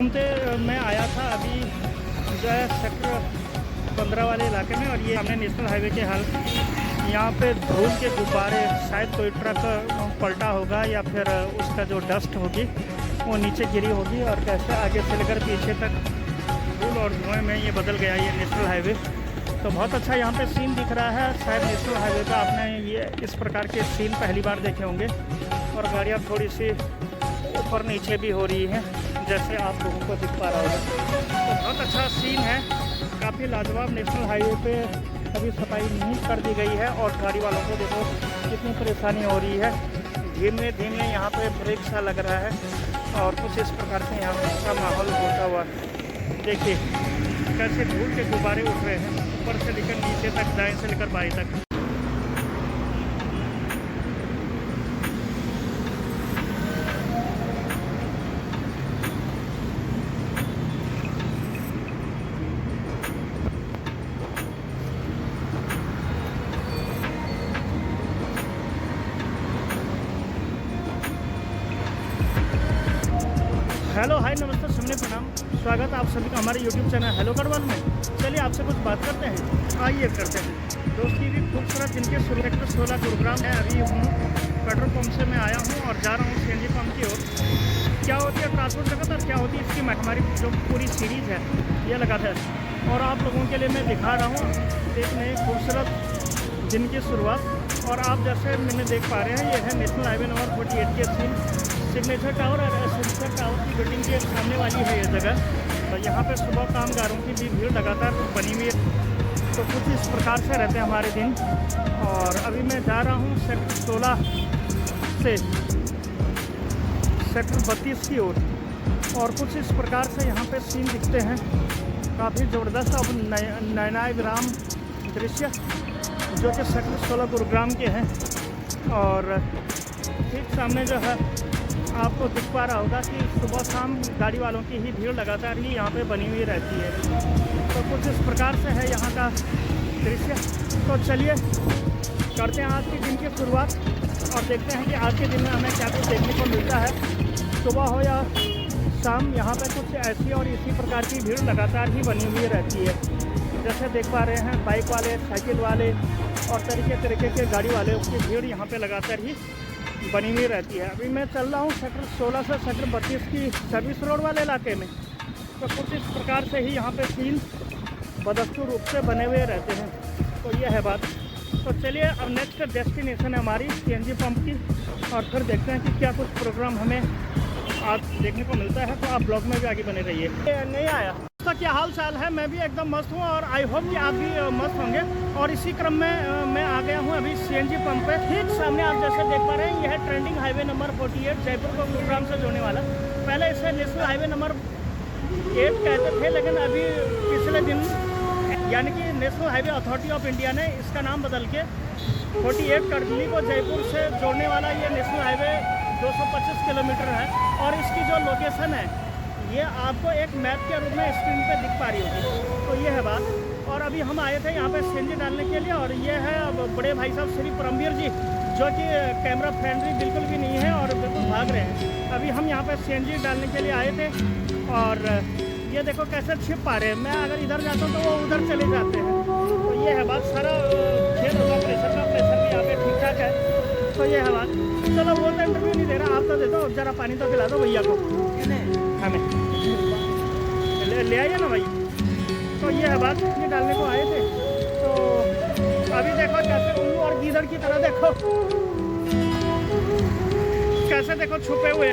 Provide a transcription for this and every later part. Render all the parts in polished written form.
घूमते मैं आया था अभी जो है सेक्टर 15 वाले इलाके में, और ये हमने नेशनल हाईवे के हाल यहाँ पे धूल के गुब्बारे, शायद कोई ट्रक पलटा होगा या फिर उसका जो डस्ट होगी वो नीचे गिरी होगी, और कैसे आगे से लेकर पीछे तक धूल और धुएं में ये बदल गया ये नेशनल हाईवे। तो बहुत अच्छा यहाँ पे सीन दिख रहा है। शायद नेशनल हाईवे का आपने ये इस प्रकार के सीन पहली बार देखे होंगे, और गाड़ियाँ थोड़ी सी ऊपर नीचे भी हो रही हैं जैसे आप लोगों को दिख पा रहा होगा। तो बहुत अच्छा सीन है, काफ़ी लाजवाब। नेशनल हाईवे पे अभी सफाई नहीं कर दी गई है, और गाड़ी वालों को देखो कितनी परेशानी हो रही है। धीमे धीमे यहाँ पे ब्रेक सा लग रहा है, और कुछ इस प्रकार से यहाँ का माहौल होता हुआ देखिए कैसे धूल के गुब्बारे उठ रहे हैं ऊपर से लेकर नीचे तक, दाएँ से लेकर बाएँ तक। हेलो हाय नमस्ते सुनने प्रणाम, स्वागत आप सभी का हमारे YouTube चैनल हेलो गढ़वाल में। चलिए आपसे कुछ बात करते हैं, आइए करते हैं। दोस्ती भी खूबसूरत जिनके सेक्टर 16 गुरुग्राम है। अभी हूँ पेट्रोल पंप से मैं आया हूँ और जा रहा हूँ CNG पंप की ओर। क्या होती है ट्रांसपोर्ट जगत और क्या होती है इसकी हमारी जो पूरी सीरीज़ है ये लगातार, और आप लोगों के लिए मैं दिखा रहा हूँ एक नए खूबसूरत दिन की शुरुआत। और आप जैसे मैंने देख पा रहे हैं ये है नेशनल हाईवे नंबर 48 के सीन। सिग्नेचर टावर और सिग्नेचर टावर की बिल्डिंग के सामने वाली है ये जगह। तो यहाँ पे सुबह कामगारों की भी भीड़ लगातार बनी हुई है। तो कुछ इस प्रकार से रहते हैं हमारे दिन। और अभी मैं जा रहा हूँ सेक्टर 16 से सेक्टर 32 की ओर, और कुछ इस प्रकार से यहाँ पे सीन दिखते हैं, काफ़ी ज़बरदस्त अब नयनाय विराम दृश्य जो कि सेक्टर 16 गुरुग्राम के हैं। और ठीक सामने जो है आपको दिख पा रहा होगा कि सुबह शाम गाड़ी वालों की ही भीड़ लगातार ही यहाँ पे बनी हुई रहती है। तो कुछ इस प्रकार से है यहाँ का दृश्य। तो चलिए करते हैं आज के दिन की शुरुआत, और देखते हैं कि आज के दिन में हमें क्या कुछ देखने को मिलता है। सुबह हो या शाम यहाँ पे कुछ ऐसी और इसी प्रकार की भीड़ लगातार ही बनी हुई रहती है। जैसे देख पा रहे हैं बाइक वाले, साइकिल वाले और तरीके के गाड़ी वाले की भीड़ यहाँ पे लगातार ही बनी हुई रहती है। अभी मैं चल रहा हूँ सेक्टर 16 से सेक्टर 32 की सर्विस रोड वाले इलाके में। तो कुछ इस प्रकार से ही यहाँ पे सीन बदस्तूर रूप से बने हुए रहते हैं। तो ये है बात। तो चलिए अब नेक्स्ट डेस्टिनेशन है हमारी CNG पंप की, और फिर देखते हैं कि क्या कुछ प्रोग्राम हमें आज देखने को मिलता है। तो आप ब्लॉग में भी आगे बने रहिए। नहीं आया तो क्या हाल चाल है, मैं भी एकदम मस्त हूँ, और आई होप कि आप भी मस्त होंगे। और इसी क्रम में मैं आ गया हूँ अभी CNG पंप पे। ठीक सामने आप जैसे देख पा रहे हैं यह है ट्रेंडिंग हाईवे नंबर 48 जयपुर को गुरुग्राम से जोड़ने वाला। पहले इसे नेशनल हाईवे नंबर 8 कहते थे, लेकिन अभी पिछले दिन यानी कि national highway authority of India ने इसका नाम बदल के 48 कर दिल्ली को जयपुर से जोड़ने वाला ये नेशनल हाईवे 225 किलोमीटर है। और इसकी जो लोकेशन है ये आपको एक मैप के रूप में स्क्रीन पे दिख पा रही होगी। तो ये है बात। और अभी हम आए थे यहाँ पे CNG डालने के लिए, और ये है अब बड़े भाई साहब श्री परमवीर जी, जो कि कैमरा फ्रेंडली बिल्कुल भी नहीं है और बिल्कुल भाग रहे हैं। अभी हम यहाँ पे CNG डालने के लिए आए थे, और ये देखो कैसे छिप पा रहे हैं। मैं अगर इधर जाता हूँ तो वो उधर चले जाते हैं। तो ये है बात। सारा खेल होगा, प्रेशर भी यहाँ पे ठीक ठाक है। तो ये है बात। चलो वो तो इंटरव्यू नहीं दे रहा, आप तो दे दो, ज़रा पानी तो पिला दो भैया को, हमें ले आइए ना भाई। तो ये है बात, ये डालने को आए थे। तो अभी देखो कैसे उल्लू और गीदड़ की तरह देखो कैसे देखो छुपे हुए,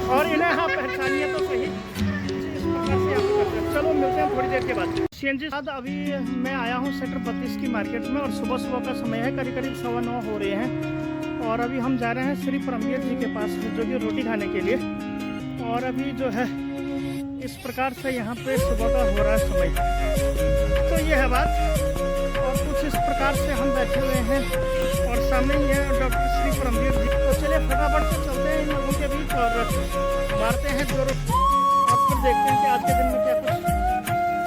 और इन्हें हाँ पहचानिए तो सही। इस प्रकार से आप करते हैं। चलो मिलते हैं थोड़ी देर के बाद। CNG बाद अभी मैं आया हूँ सेक्टर 32 की मार्केट में, और सुबह का समय है, करीब 9:15 हो रहे हैं। और अभी हम जा रहे हैं श्री परमवीर जी के पास, जो कि रोटी खाने के लिए। और अभी जो है इस प्रकार से यहाँ पे सुबह का हो रहा है समय। तो ये है बात। और कुछ इस प्रकार से हम बैठे हुए हैं, और सामने ही है डॉक्टर श्री परमवीर जी। तो चलिए फटाफट से चलते हैं इन लोगों के बीच और मारते हैं जोर, और फिर देखते हैं कि आज के दिन में क्या कुछ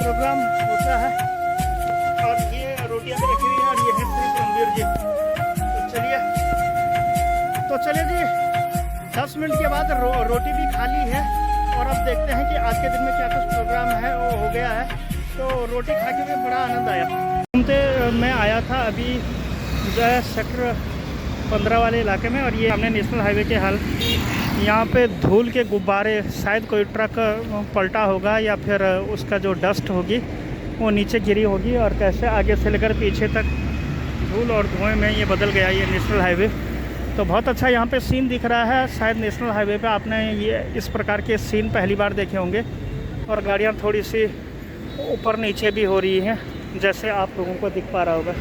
प्रोग्राम होता है। और ये रोटियाँ भी रखी हुई हैं, और ये है श्री परमवीर जी। तो चलिए जी 10 मिनट के बाद रोटी भी खा ली है और अब देखते हैं कि आज के दिन में क्या कुछ प्रोग्राम है वो हो गया है। तो रोटी खा के भी बड़ा आनंद आया। मैं आया था अभी जो है सेक्टर 15 वाले इलाके में, और ये हमने नेशनल हाईवे के हाल, यहाँ पे धूल के गुब्बारे, शायद कोई ट्रक पलटा होगा या फिर उसका जो डस्ट होगी वो नीचे गिरी होगी, और कैसे आगे से लेकर पीछे तक धूल और धुएं में ये बदल गया ये नेशनल हाईवे। तो बहुत अच्छा यहाँ पे सीन दिख रहा है। शायद नेशनल हाईवे पे आपने ये इस प्रकार के सीन पहली बार देखे होंगे, और गाड़ियाँ थोड़ी सी ऊपर नीचे भी हो रही हैं जैसे आप लोगों को दिख पा रहा होगा।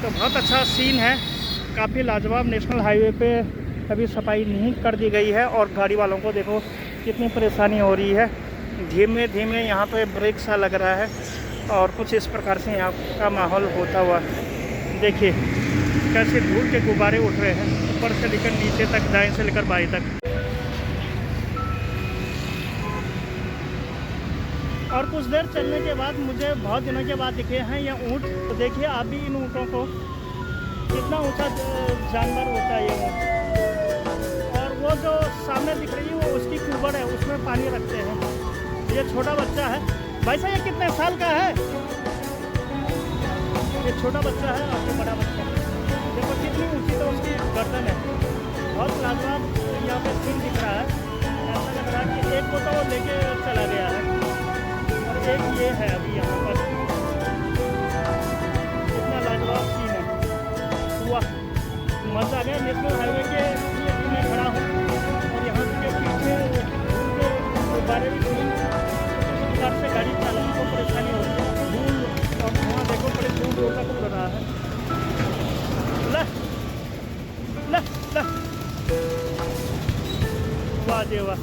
तो बहुत अच्छा सीन है, काफ़ी लाजवाब। नेशनल हाईवे पे अभी सफाई नहीं कर दी गई है और गाड़ी वालों को देखो कितनी परेशानी हो रही है। धीमे धीमे यहाँ पे ब्रेक सा लग रहा है और कुछ इस प्रकार से यहाँ का माहौल होता हुआ देखिए कैसे धूल के गुब्बारे उठ रहे हैं ऊपर से लेकर नीचे तक, दाएं से लेकर बाएं तक। और कुछ देर चलने के बाद मुझे बहुत दिनों के बाद दिखे हैं ये ऊँट। तो देखिए आप भी इन ऊँटों को, कितना ऊंचा जानवर होता है ये ऊँट। और वो जो सामने दिख रही है वो उसकी कुबड़ है, उसमें पानी रखते हैं। ये छोटा बच्चा है। भाई साहब ये कितने साल का है? ये छोटा बच्चा है और ये बड़ा बच्चा है। देखो कितनी ऊंची तो उसकी गर्दन है। बहुत लाजवाब यहाँ पे सीन दिख रहा है। ऐसा लग रहा है कि एक को तो वो लेके चला गया है और एक ये है अभी यहाँ पर। कितना लाजवाब सीन है। वाह, मज़ा आ गया। नेशनल हाईवे के मैं खड़ा हूँ और यहाँ के पीछे गुब्बारे भी प्रकार से गाड़ी चालकों को परेशानी हो रही है। धूल और धुआं देखो बड़े दूर दूर तक उड़ रहा है। ला ला ला, वाह जी वाह,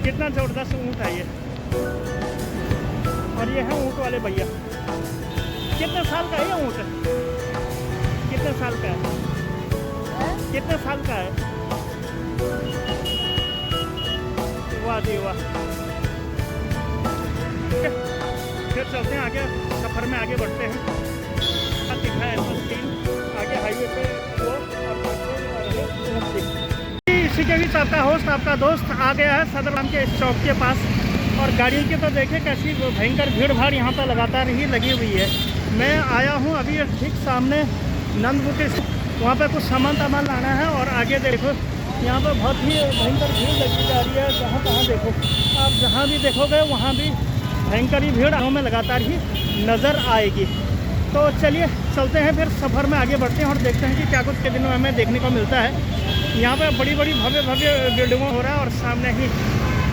कितना ज़बरदस्त ऊँट है ये। और ये है ऊँट वाले भैया। कितने साल का है ये ऊँट? कितने साल का है? कितने साल का है? वाह जी वाह। फिर चलते हैं आगे, सफ़र में आगे बढ़ते हैं। दिखा है आगे हाईवे पे वो इसी के बीच आपका होस्ट, आपका दोस्त आ गया है सदर के इस चौक के पास। और गाड़ियों की तो देखें कैसी भयंकर भीड़ भाड़ यहाँ पर लगातार ही लगी हुई है। मैं आया हूँ अभी ठीक सामने नंद बुक, वहाँ पे कुछ सामान लाना है। और आगे देखो यहाँ पर बहुत ही भयंकर भीड़ लगी जा रही है। जहाँ तहाँ देखो, आप जहाँ भी देखोगे वहाँ भी भयंकर ही भीड़ हमें लगातार ही नज़र आएगी। तो चलिए चलते हैं, फिर सफ़र में आगे बढ़ते हैं और देखते हैं कि क्या कुछ के दिनों में हमें देखने को मिलता है। यहाँ पे बड़ी बड़ी भव्य भव्य बिल्डिंगों हो रहा है और सामने ही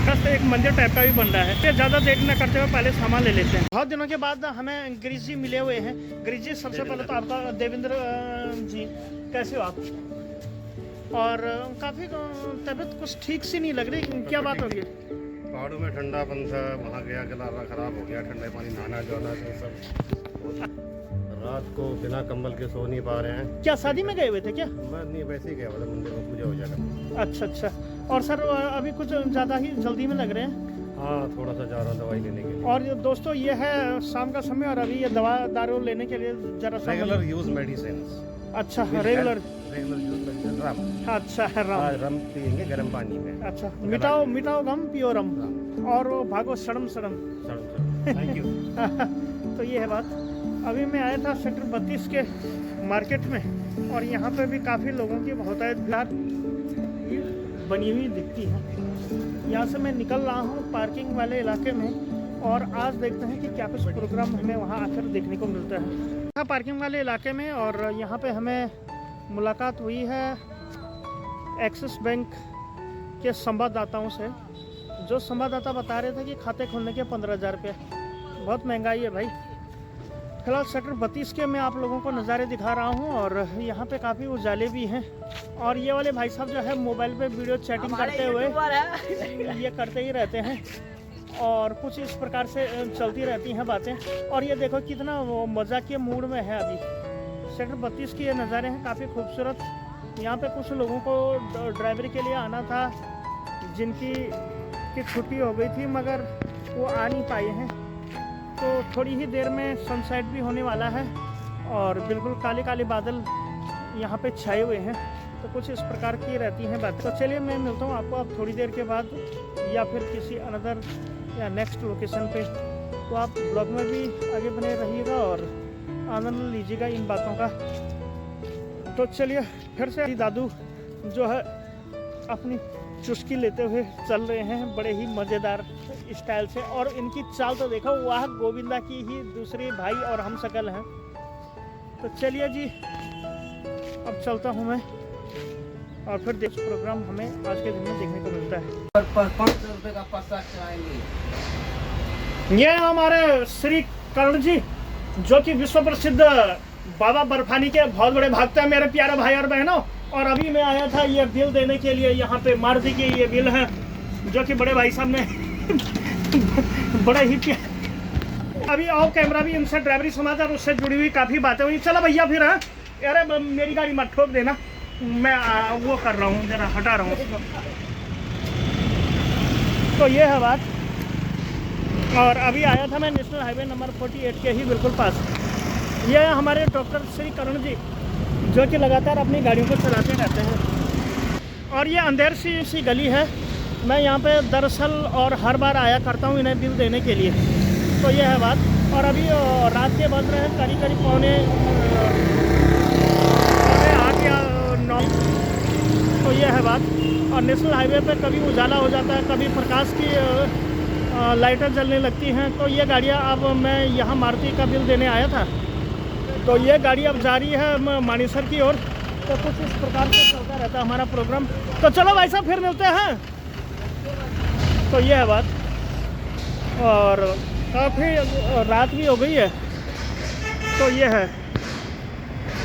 बस एक मंदिर टाइप का भी बन रहा है। फिर ज़्यादा देर न करते हुए पहले सामान ले लेते हैं। बहुत दिनों के बाद हमें गिरीश जी मिले हुए हैं। गिरीश जी सबसे पहले तो आपका, देवेंद्र जी कैसे हो आप? और काफ़ी तबीयत कुछ ठीक सी नहीं लग रही, क्या बात हो गई? पहाड़ों में ठंडापन था, वहाँ गया, गला खराब हो गया, ठंडे पानी नहाना जोना सब। रात को बिना कंबल के सो नहीं पा रहे हैं। क्या शादी में गए हुए थे क्या? मैं नहीं, वैसे ही गया हुआ था, मंदिर में पूजा हो जाएगा। अच्छा अच्छा। और सर अभी कुछ ज़्यादा ही जल्दी में लग रहे हैं? हाँ, थोड़ा सा जा रहा दवाई लेने के लिए। और दोस्तों ये है शाम का समय और अभी ये दवा दारू लेने के लिए जरा सा रेगुलर यूज मेडिसिन। अच्छा, रेगुलर यूज मेडिसिन रम। अच्छा है, रम पियेंगे गर्म पानी में। अच्छा, मिटाओ मिटाओ गम, पियो रम, और वो भागो सड़म सड़म। Thank you. तो ये है बात। अभी मैं आया था सेक्टर 32 के मार्केट में और यहाँ पे भी काफ़ी लोगों की बहुतायत बनी हुई दिखती है। यहाँ से मैं निकल रहा हूँ पार्किंग वाले इलाके में और आज देखते हैं कि क्या कुछ प्रोग्राम हमें वहाँ आकर देखने को मिलता है। यहाँ पार्किंग वाले इलाके में, और यहाँ पे हमें मुलाकात हुई है एक्सिस बैंक के संवाददाताओं से। जो संवाददाता बता रहे थे कि खाते खोलने के 15,000 रुपये, बहुत महंगाई है भाई। फिलहाल सेक्टर 32 के मैं आप लोगों को नज़ारे दिखा रहा हूँ और यहाँ पे काफ़ी उजाले भी हैं। और ये वाले भाई साहब जो है मोबाइल पे वीडियो चैटिंग करते हुए ये करते ही रहते हैं और कुछ इस प्रकार से चलती रहती हैं बातें। और ये देखो कितना वो मज़ाक के मूड में है अभी। सेक्टर 32 के ये नज़ारे हैं काफ़ी खूबसूरत। यहाँ पे कुछ लोगों को ड्राइवरी के लिए आना था जिनकी छुट्टी हो गई थी मगर वो आ नहीं पाए हैं। तो थोड़ी ही देर में सनसेट भी होने वाला है और बिल्कुल काले काले बादल यहाँ पे छाए हुए हैं। तो कुछ इस प्रकार की रहती हैं बातें। तो चलिए मैं मिलता हूँ आपको आप थोड़ी देर के बाद, या फिर किसी अनदर या नेक्स्ट लोकेशन पे। तो आप ब्लॉग में भी आगे बने रहिएगा और आनंद लीजिएगा इन बातों का। तो चलिए फिर से दादू जो है अपनी चुस्की लेते हुए चल रहे हैं बड़े ही मज़ेदार स्टाइल से, और इनकी चाल तो देखो, वह गोविंदा की ही दूसरे भाई और हम शकल हैं। तो चलिए जी अब चलता हूँ मैं, और फिर देश प्रोग्राम हमें आज के दिन में देखने को मिलता है। 500 रुपये का पस्ता चलाएंगे। ये हमारे श्री कर्ण जी जो कि विश्व प्रसिद्ध बाबा बर्फानी के बहुत बड़े भक्त हैं, मेरे प्यारे भाई और बहनों। और अभी मैं आया था ये बिल देने के लिए, यहाँ पे मारुति की ये बिल है जो कि बड़े भाई साहब ने बड़े ही अभी ऑफ कैमरा भी इनसे ड्राइवरी समाचार उससे जुड़ी हुई काफ़ी बातें हुई। चलो भैया फिर, हाँ अरे मेरी गाड़ी मत ठोक देना, मैं वो कर रहा हूँ, जरा हटा रहा हूँ। तो ये है बात। और अभी आया था मैं नेशनल हाईवे नंबर 48 के ही बिल्कुल पास। ये है हमारे डॉक्टर श्री कर्ण जी जो कि लगातार अपनी गाड़ियों को चलाते रहते हैं। और ये अंधेर सी गली है, मैं यहाँ पे दरअसल और हर बार आया करता हूँ इन्हें बिल देने के लिए। तो ये है बात। और अभी रात के बज रहे हैं करीब पौने 8 या 9। तो ये है बात। और नेशनल हाईवे पे कभी उजाला हो जाता है, कभी प्रकाश की लाइटें जलने लगती हैं। तो ये गाड़ियाँ, अब मैं यहाँ मारुति का बिल देने आया था, तो ये गाड़ी अब जा रही है मानेसर की ओर। तो कुछ इस प्रकार से चलता रहता है हमारा प्रोग्राम। तो चलो भाई साहब फिर मिलते हैं। तो ये है बात। और काफ़ी रात भी हो गई है। तो ये है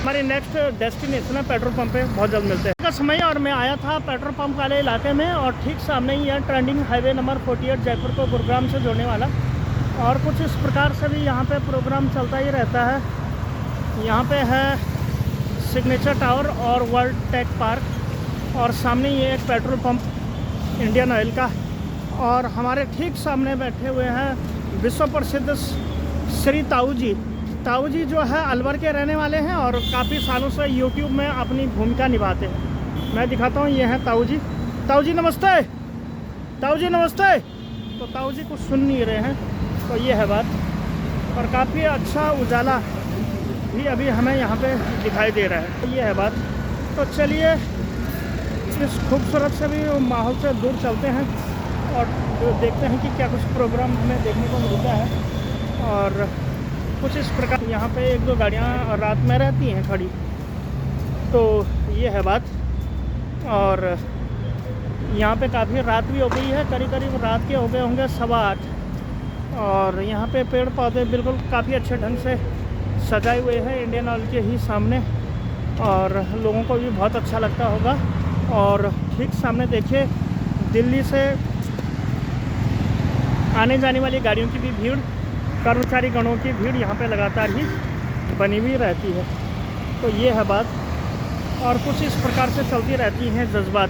हमारी नेक्स्ट डेस्टिनेशन है पेट्रोल पंप पे, बहुत जल्द मिलते हैं का समय। और मैं आया था पेट्रोल पंप वाले इलाके में, और ठीक सामने ही है ट्रेंडिंग हाईवे नंबर 48 जयपुर को गुरुग्राम से जोड़ने वाला। और कुछ इस प्रकार से भी यहाँ पे प्रोग्राम चलता ही रहता है। यहाँ पे है सिग्नेचर टावर और वर्ल्ड टेक पार्क, और सामने ये एक पेट्रोल पंप इंडियन ऑयल का। और हमारे ठीक सामने बैठे हुए हैं विश्व प्रसिद्ध श्री ताऊ जी। ताऊ जी जो है अलवर के रहने वाले हैं और काफ़ी सालों से यूट्यूब में अपनी भूमिका निभाते हैं। मैं दिखाता हूँ, ये है ताऊ जी। ताऊ जी नमस्ते। ताऊ जी नमस्ते। तो ताऊ जी कुछ सुन नहीं रहे हैं। तो ये है बात। और काफ़ी अच्छा उजाला भी अभी हमें यहाँ पे दिखाई दे रहा है। तो ये है बात। तो चलिए इस खूबसूरत से भी माहौल से दूर चलते हैं और देखते हैं कि क्या कुछ प्रोग्राम हमें देखने को मिलता है। और कुछ इस प्रकार यहाँ पे 1-2 गाड़ियाँ रात में रहती हैं खड़ी। तो ये है बात। और यहाँ पे काफ़ी रात भी हो गई है, करीब रात के हो गए होंगे 8:15। और यहाँ पे पेड़ पौधे बिल्कुल काफ़ी अच्छे ढंग से सजाए हुए हैं इंडियन ऑयल के ही सामने, और लोगों को भी बहुत अच्छा लगता होगा। और ठीक सामने देखिए दिल्ली से आने जाने वाली गाड़ियों की भी भीड़, कर्मचारी गणों की भीड़ यहाँ पे लगातार ही बनी हुई रहती है। तो ये है बात। और कुछ इस प्रकार से चलती रहती हैं जज्बात।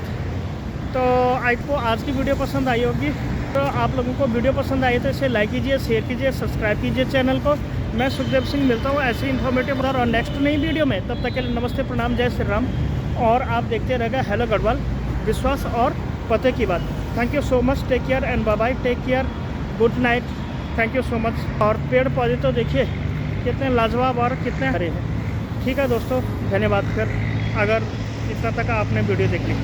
तो आपको आज की वीडियो पसंद आई होगी। तो आप लोगों को वीडियो पसंद आई तो इसे लाइक कीजिए, शेयर कीजिए, सब्सक्राइब कीजिए चैनल को। मैं सुखदेव सिंह मिलता हूँ ऐसे इन्फॉर्मेटिव और नेक्स्ट नई वीडियो में। तब तक के लिए नमस्ते, प्रणाम, जय श्री राम। और आप देखते रहेगा हेलो गढ़वाल, विश्वास और पते की बात। Thank you so much, take care and bye bye, take care, good night, thank you so much. और पेड़ पौधे तो देखिए कितने लाजवाब और कितने हरे हैं। ठीक है दोस्तों, धन्यवाद। फिर अगर इतना तक आपने वीडियो देख ली।